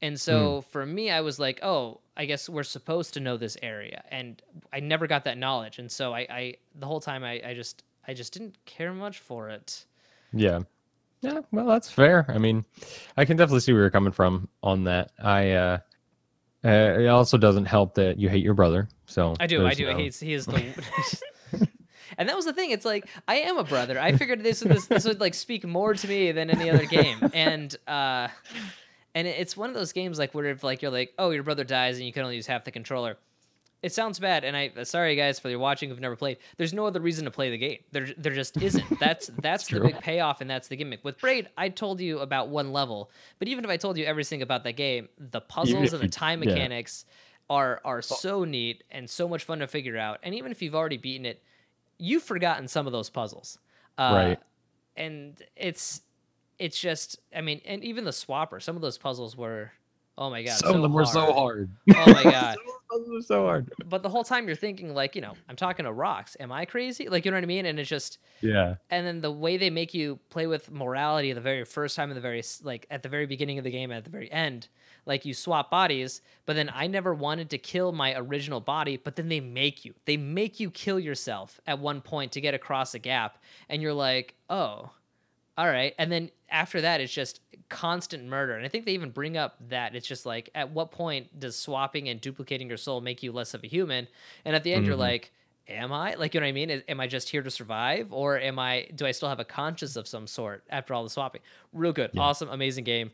And so for me, I was like, oh, I guess we're supposed to know this area. And I never got that knowledge. And so I the whole time I just didn't care much for it. Yeah. Yeah, well, that's fair. I mean, I can definitely see where you're coming from on that. It also doesn't help that you hate your brother. So I do. He is the And that was the thing. It's like, I am a brother. I figured this would like speak more to me than any other game. And it's one of those games like where if like you're like, oh, your brother dies and you can only use half the controller. It sounds bad, and I sorry guys for you watching who've never played. There's no other reason to play the game. There just isn't. That's the big payoff, and that's the gimmick. With Braid, I told you about one level, but even if I told you everything about that game, the puzzles and the time mechanics are so neat and so much fun to figure out. And even if you've already beaten it, you've forgotten some of those puzzles. Right. And it's just, I mean, and even the Swapper, some of those puzzles were Oh my god, Some of so them were so hard. Oh my god. Some of them were so hard. But the whole time you're thinking like, I'm talking to rocks. Am I crazy? Like, you know what I mean? And it's just Yeah. and then the way they make you play with morality the very first time in the like at the very beginning of the game, at the very end, like you swap bodies, but then I never wanted to kill my original body, but then they make you kill yourself at one point to get across a gap, and you're like, oh, all right. And then after that, it's just constant murder. And I think they even bring up that it's just like, at what point does swapping and duplicating your soul make you less of a human? And at the end, you're like, am I? Like, you know what I mean? Am I just here to survive? Or do I still have a conscience of some sort after all the swapping? Real good. Yeah. Awesome. Amazing game.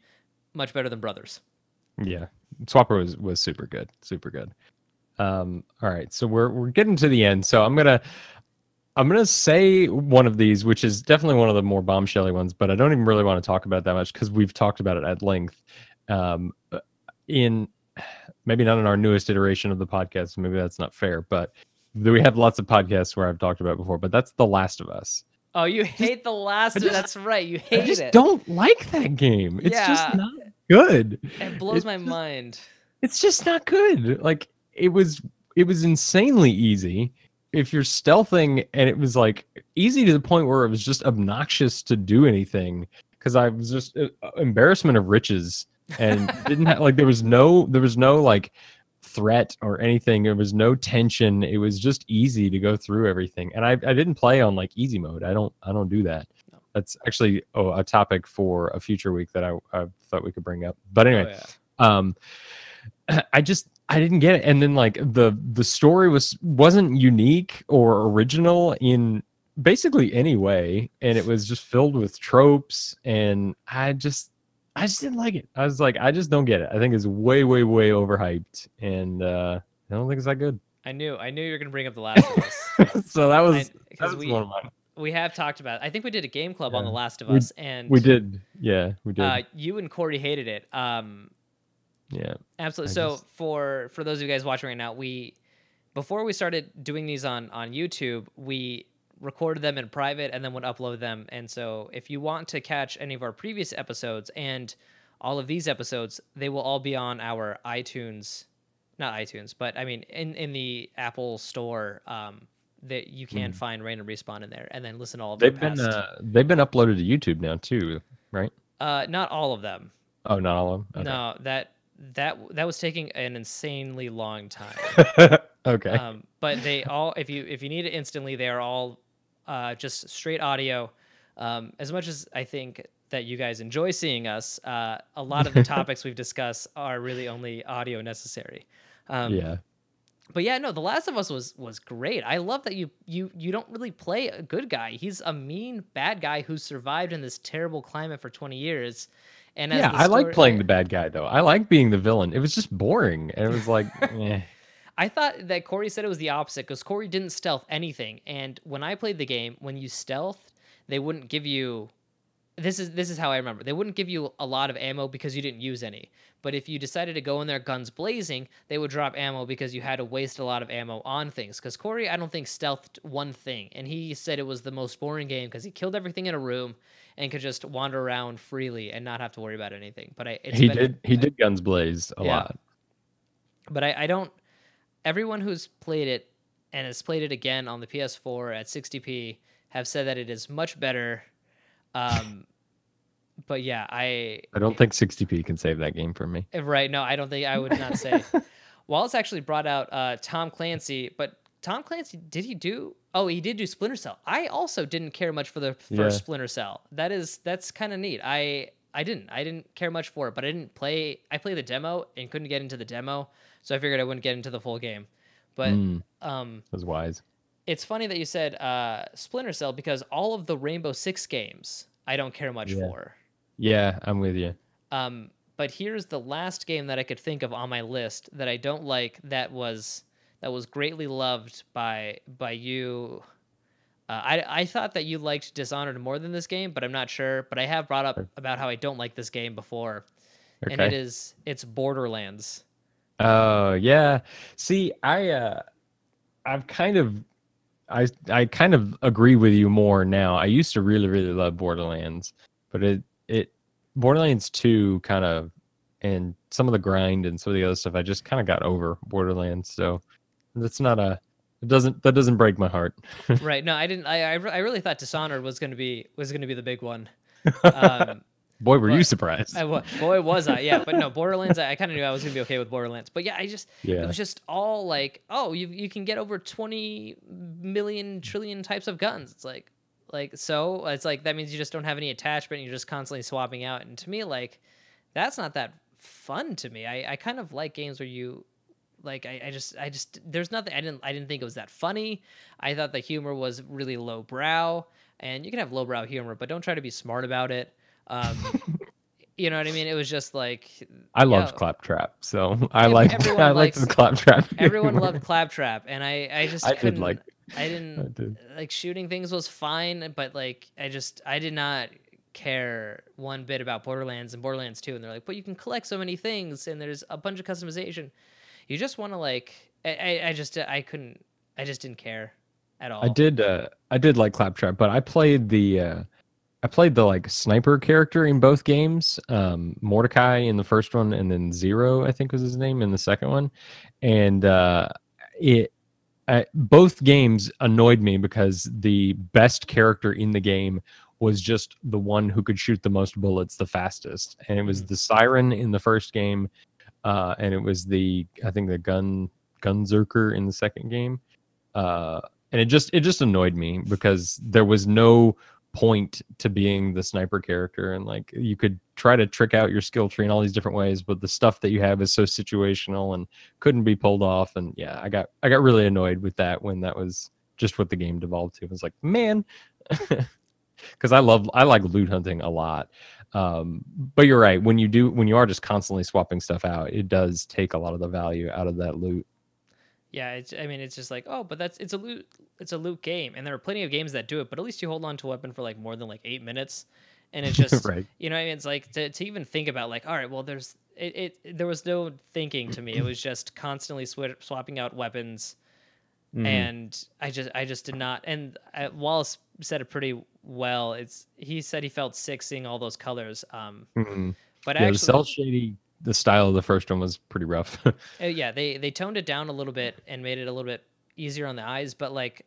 Much better than Brothers. Yeah. Swapper was super good. Super good. All right. So we're getting to the end. So I'm gonna say one of these, which is definitely one of the more bombshelly ones, but I don't even really want to talk about it that much because we've talked about it at length. In maybe not in our newest iteration of the podcast, maybe that's not fair, but we have lots of podcasts where I've talked about it before. But that's The Last of Us. Oh, you hate The Last of Us. That's right. You hate it. I just don't like that game. It's just not good. It blows my mind. It's just not good. Like it was insanely easy if you're stealthing, and it was like easy to the point where it was just obnoxious to do anything because I was just embarrassment of riches and didn't have like there was no like threat or anything. There was no tension. It was just easy to go through everything. And I didn't play on like easy mode. I don't do that. No. That's actually a topic for a future week that I thought we could bring up. But anyway, I didn't get it. And then like the story wasn't unique or original in basically any way, and it was just filled with tropes, and I just didn't like it. I was like, I just don't get it. I think it's way overhyped, and I don't think it's that good. I knew you were gonna bring up The Last of Us. So that was one of mine. We have talked about it. I think we did a game club on The Last of Us, and we did. Yeah, we did. You and Corey hated it. Yeah, absolutely. So for those of you guys watching right now, before we started doing these on YouTube, we recorded them in private and then would upload them. And so if you want to catch any of our previous episodes and all of these episodes, they will all be on our iTunes, not iTunes, but I mean in the Apple Store. That you can find Random Respawn in there, and then listen to all of them. They've been uploaded to YouTube now too, right? Not all of them. Oh, not all of them. Okay. No, that was taking an insanely long time. Okay. But they all, if you need it instantly, they are all just straight audio. As much as I think that you guys enjoy seeing us, a lot of the topics we've discussed are really only audio necessary. Yeah. But yeah, no, The Last of Us was great. I love that you don't really play a good guy. He's a mean bad guy who survived in this terrible climate for 20 years. And I like playing the bad guy though. I like being the villain. It was just boring, and it was like, eh. I thought that Corey said it was the opposite because Corey didn't stealth anything. And when I played the game, when you stealthed, they wouldn't give you. This is how I remember. They wouldn't give you a lot of ammo because you didn't use any. But if you decided to go in there guns blazing, they would drop ammo because you had to waste a lot of ammo on things. Because Corey, I don't think, stealthed one thing. And he said it was the most boring game because he killed everything in a room and could just wander around freely and not have to worry about anything. But he did guns blaze a lot. But I don't. Everyone who's played it and has played it again on the PS4 at 60p have said that it is much better. But yeah, I don't think 60p can save that game for me. Right? No, I don't think I would not say. Wallace actually brought out Tom Clancy, but Tom Clancy, did he do? Oh, he did do Splinter Cell. I also didn't care much for the first Splinter Cell. That's kind of neat. I didn't care much for it, but I didn't play. I played the demo and couldn't get into the demo, so I figured I wouldn't get into the full game. But that was wise. It's funny that you said Splinter Cell because all of the Rainbow Six games I don't care much for. Yeah, I'm with you. But here's the last game that I could think of on my list that I don't like that was greatly loved by you. I thought that you liked Dishonored more than this game, but I'm not sure. But I have brought up about how I don't like this game before, and it's Borderlands. Oh yeah. See, I kind of agree with you more now. I used to really love Borderlands, but Borderlands 2 kind of and some of the grind and some of the other stuff, I just kind of got over Borderlands. So that's not a that doesn't break my heart. Right. No, I didn't. I really thought Dishonored was gonna be the big one. Um, Boy, were you but surprised? boy was I. Yeah, but no, Borderlands. I kind of knew I was gonna be okay with Borderlands. But yeah, it Yeah. was just all like, oh, you can get over 20 million trillion types of guns. It's like so it's like that means you just don't have any attachment. You're just constantly swapping out. And to me, like that's not that fun to me. I kind of like games where you like I just there's nothing I didn't think it was that funny. I thought the humor was really lowbrow, and you can have lowbrow humor, but don't try to be smart about it. Um, you know what I mean? It was just like, I yeah, loved Claptrap, so I like I everyone liked likes the Claptrap everyone loved humor. Claptrap, and I I just did like couldn't. I I didn't did. like shooting things was fine, but like I did not care one bit about Borderlands and Borderlands 2, and they're like, but you can collect so many things, and there's a bunch of customization. You just want to like I just I couldn't I just didn't care at all. I did like Claptrap, but I played the like sniper character in both games. Mordecai in the first one, and then Zero, I think was his name, in the second one. And it both games annoyed me because the best character in the game was just the one who could shoot the most bullets the fastest, and it was Mhm. the Siren in the first game, and it was the I think the Gunzerker in the second game. And it just annoyed me because there was no point to being the sniper character, and like you could try to trick out your skill tree in all these different ways, but the stuff that you have is so situational and couldn't be pulled off. And yeah, I got really annoyed with that when that was just what the game devolved to. I was like, man, because I like loot hunting a lot. But you're right, when you are just constantly swapping stuff out, it does take a lot of the value out of that loot. Yeah, I mean, it's just like, oh, but it's a loot game, and there are plenty of games that do it. But at least you hold on to a weapon for like more than like 8 minutes, and it's just, Right. you know, what I mean, it's like to even think about like, all right, well, there was no thinking to me. It was just constantly swapping out weapons, Mhm. and I just did not. And Wallace said it pretty well. He said he felt sick seeing all those colors. Mhm. But I Yeah, the actually, cell shady, the style of the first one was pretty rough. yeah, they toned it down a little bit and made it a little bit easier on the eyes, but like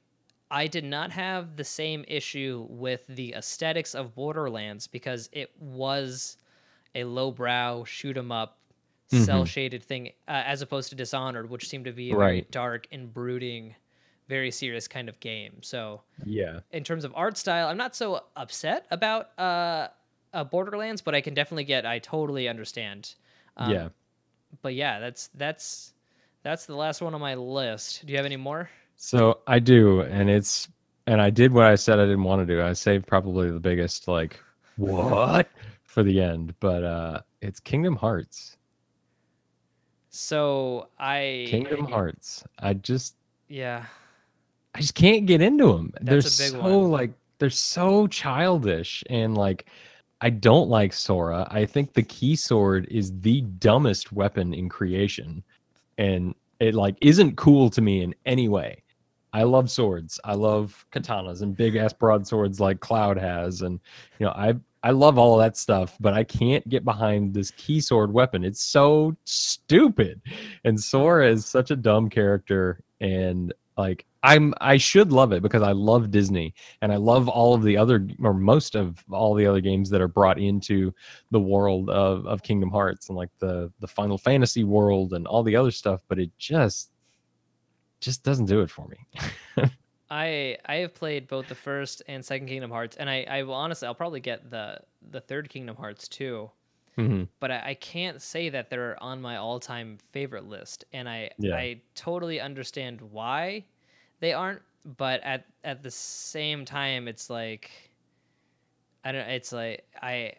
I did not have the same issue with the aesthetics of Borderlands because it was a lowbrow shoot 'em up cell Mhm. shaded thing as opposed to Dishonored, which seemed to be a very Right. dark and brooding, very serious kind of game. So Yeah. in terms of art style, I'm not so upset about Borderlands, but I totally understand. Um, Yeah. but yeah, that's the last one on my list. Do you have any more? So I do, and I did what I said I didn't want to do. I saved probably the biggest like what for the end, but it's Kingdom Hearts. So Kingdom Hearts. yeah, I just can't get into them. that's a big one. They're so childish, and like I don't like Sora. I think the key sword is the dumbest weapon in creation, and it like isn't cool to me in any way. I love swords. I love katanas and big ass broadswords like Cloud has, and I love all of that stuff, but I can't get behind this key sword weapon. It's so stupid, and Sora is such a dumb character, and like I should love it because I love Disney and I love all of the other or most of all the other games that are brought into the world of Kingdom Hearts and like the Final Fantasy world and all the other stuff, but it just doesn't do it for me. I have played both the first and second Kingdom Hearts, and I will honestly I'll probably get the third Kingdom Hearts too. Hmm. But I can't say that they're on my all time favorite list, and Yeah. I totally understand why they aren't. But at the same time, it's like I don't. It's like I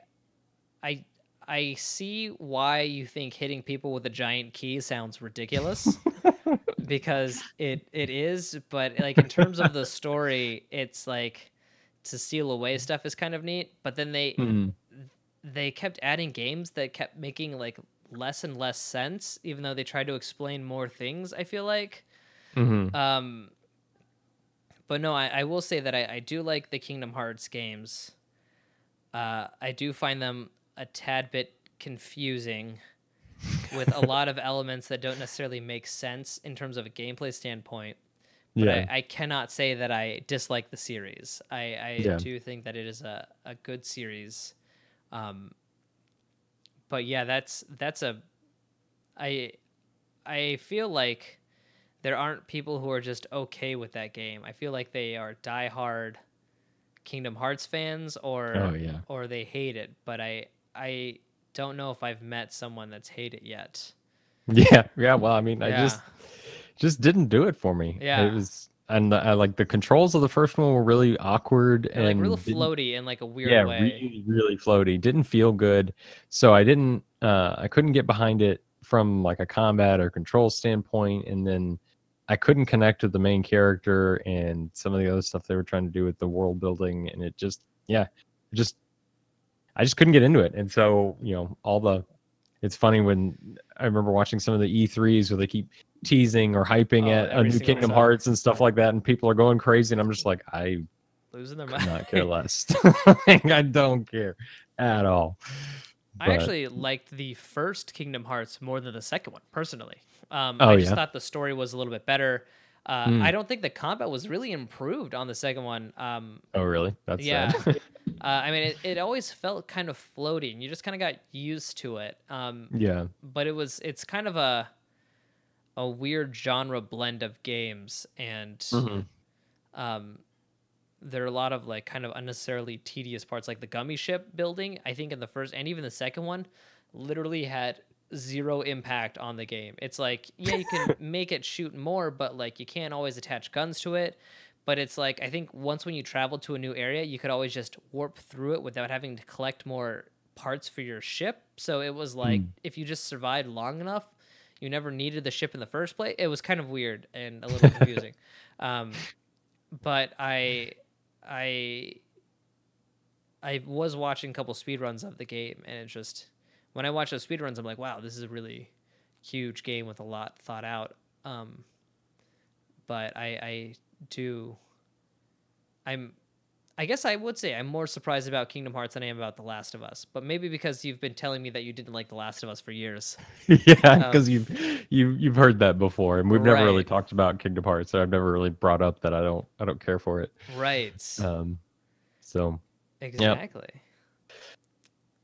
I see why you think hitting people with a giant key sounds ridiculous because it is, but like in terms of the story, it's like to steal away stuff is kind of neat, but then Hmm. they kept adding games that kept making like less and less sense even though they tried to explain more things, I feel like. Hmm. Um but no, I will say that I do like the Kingdom Hearts games. I do find them a tad bit confusing. with a lot of elements that don't necessarily make sense in terms of a gameplay standpoint. But Yeah. I cannot say that I dislike the series. I Yeah. do think that it is a good series. Um, but yeah, that's a I feel like there aren't people who are just okay with that game. I feel like they are diehard Kingdom Hearts fans Oh yeah. or they hate it, but I don't know if I've met someone that's hated it yet. Yeah. Yeah. Well, I mean, I Yeah. just didn't do it for me. It Yeah. was, and I like the controls of the first one were really awkward They're like real and didn't, floaty in like a weird yeah, way. really, really floaty. Didn't feel good. So I couldn't get behind it from like a combat or control standpoint. And then I couldn't connect with the main character and some of the other stuff they were trying to do with the world building. And it just, yeah, just, I just couldn't get into it. And so, it's funny when I remember watching some of the E3s where they keep teasing or hyping at a Every new single Kingdom episode. Hearts and stuff like that. And people are going crazy. And I'm just like, I Losing their could mind. not care less. I don't care at all. I actually liked the first Kingdom Hearts more than the second one, personally. Oh I just yeah. thought the story was a little bit better. I don't think the combat was really improved on the second one. Oh really? That's Yeah. sad. I mean, it always felt kind of floating. You just kind of got used to it. Yeah. But it's kind of a weird genre blend of games, and Hmm. um, there are a lot of like kind of unnecessarily tedious parts, like the gummy ship building. I think in the first and even the second one, literally had zero impact on the game. It's like, yeah, you can make it shoot more, but like you can't always attach guns to it. But it's like, I think once when you travel to a new area, you could always just warp through it without having to collect more parts for your ship. So it was like, if you just survived long enough, you never needed the ship in the first place. It was kind of weird and a little confusing. Um, but I I was watching a couple speedruns of the game, and it just when I watch those speedruns, I'm like, wow, this is a really huge game with a lot thought out. But I do I'm I guess I would say I'm more surprised about Kingdom Hearts than I am about The Last of Us, but maybe because you've been telling me that you didn't like The Last of Us for years. Yeah, Um, because you've heard that before, and we've never really right, talked about Kingdom Hearts, so I've never really brought up that I don't care for it. right, So yeah. exactly.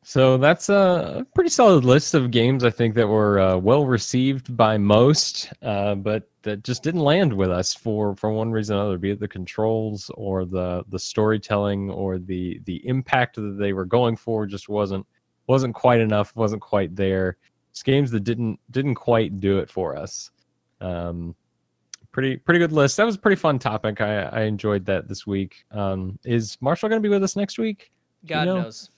So that's a pretty solid list of games I think that were well received by most, but that just didn't land with us for one reason or another, be it the controls or the storytelling or the impact that they were going for just wasn't quite enough, wasn't quite there. It's games that didn't quite do it for us. Pretty good list. That was a pretty fun topic. I enjoyed that this week. Is Marshall going to be with us next week? Do you God know? knows.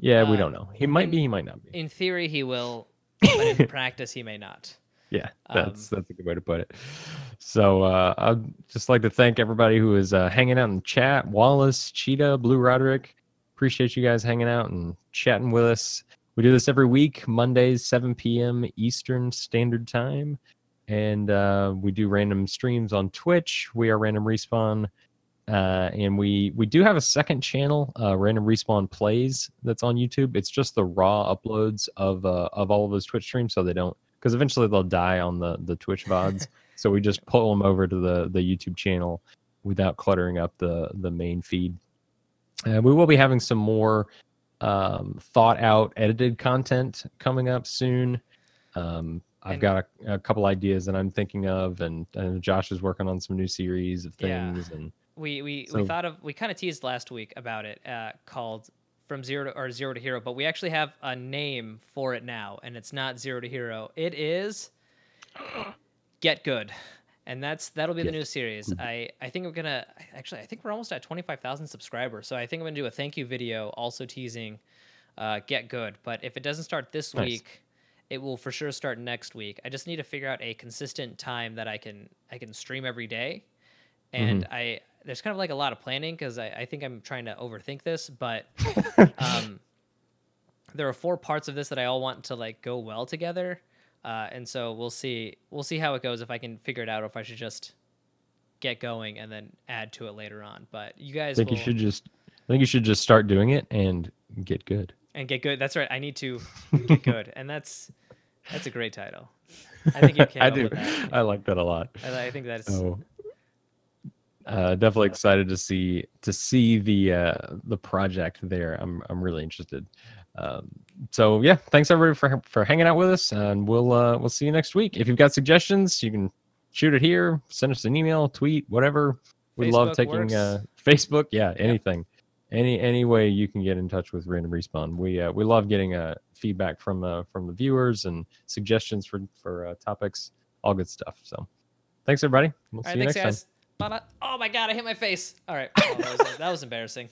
Yeah, we don't know. He might in- be, he might not be. In theory, he will, but in practice, he may not. Yeah, that's a good way to put it. So I'd just like to thank everybody who is hanging out in the chat. Wallace, Cheetah, Blue Roderick. Appreciate you guys hanging out and chatting with us. We do this every week, Mondays, 7 p.m. Eastern Standard Time. And we do random streams on Twitch. We are Random Respawn. And we do have a second channel, Random Respawn Plays, that's on YouTube. It's just the raw uploads of all of those Twitch streams, so they don't, because eventually they'll die on the Twitch VODs. So we just pull them over to the YouTube channel without cluttering up the main feed. We will be having some more thought out edited content coming up soon. I've got a couple ideas that I'm thinking of, and Josh is working on some new series of things. And we so, we kind of teased last week about it, called From Zero to Hero, but we actually have a name for it now, and it's not Zero to Hero. It is Get Good, and that'll be the new series. I think we're gonna actually I think we're almost at 25,000 subscribers, so I think I'm gonna do a thank you video also teasing Get Good. But if it doesn't start this week, it will for sure start next week. I just need to figure out a consistent time that I can stream every day, and there's kind of like a lot of planning because I think I'm trying to overthink this, but there are 4 parts of this that I all want to like go well together, and so we'll see how it goes, if I can figure it out, or if I should just get going and then add to it later on. But you guys, I think you should just start doing it and get good. And get good. That's right. I need to get good, and that's That's a great title. I think you came I up do. with that. I like that a lot. I think that's So definitely excited to see the project there. I'm really interested. So yeah, thanks everybody for hanging out with us, and we'll see you next week. If you've got suggestions, you can shoot it here, send us an email, tweet, whatever. We love Facebook taking works. Facebook. Yeah, anything, any way you can get in touch with Random Respawn. We love getting feedback from the viewers and suggestions for topics. All good stuff. So thanks everybody. We'll All see right, you thanks next time. guys. Bye bye. Oh my god, I hit my face. All right, that was embarrassing.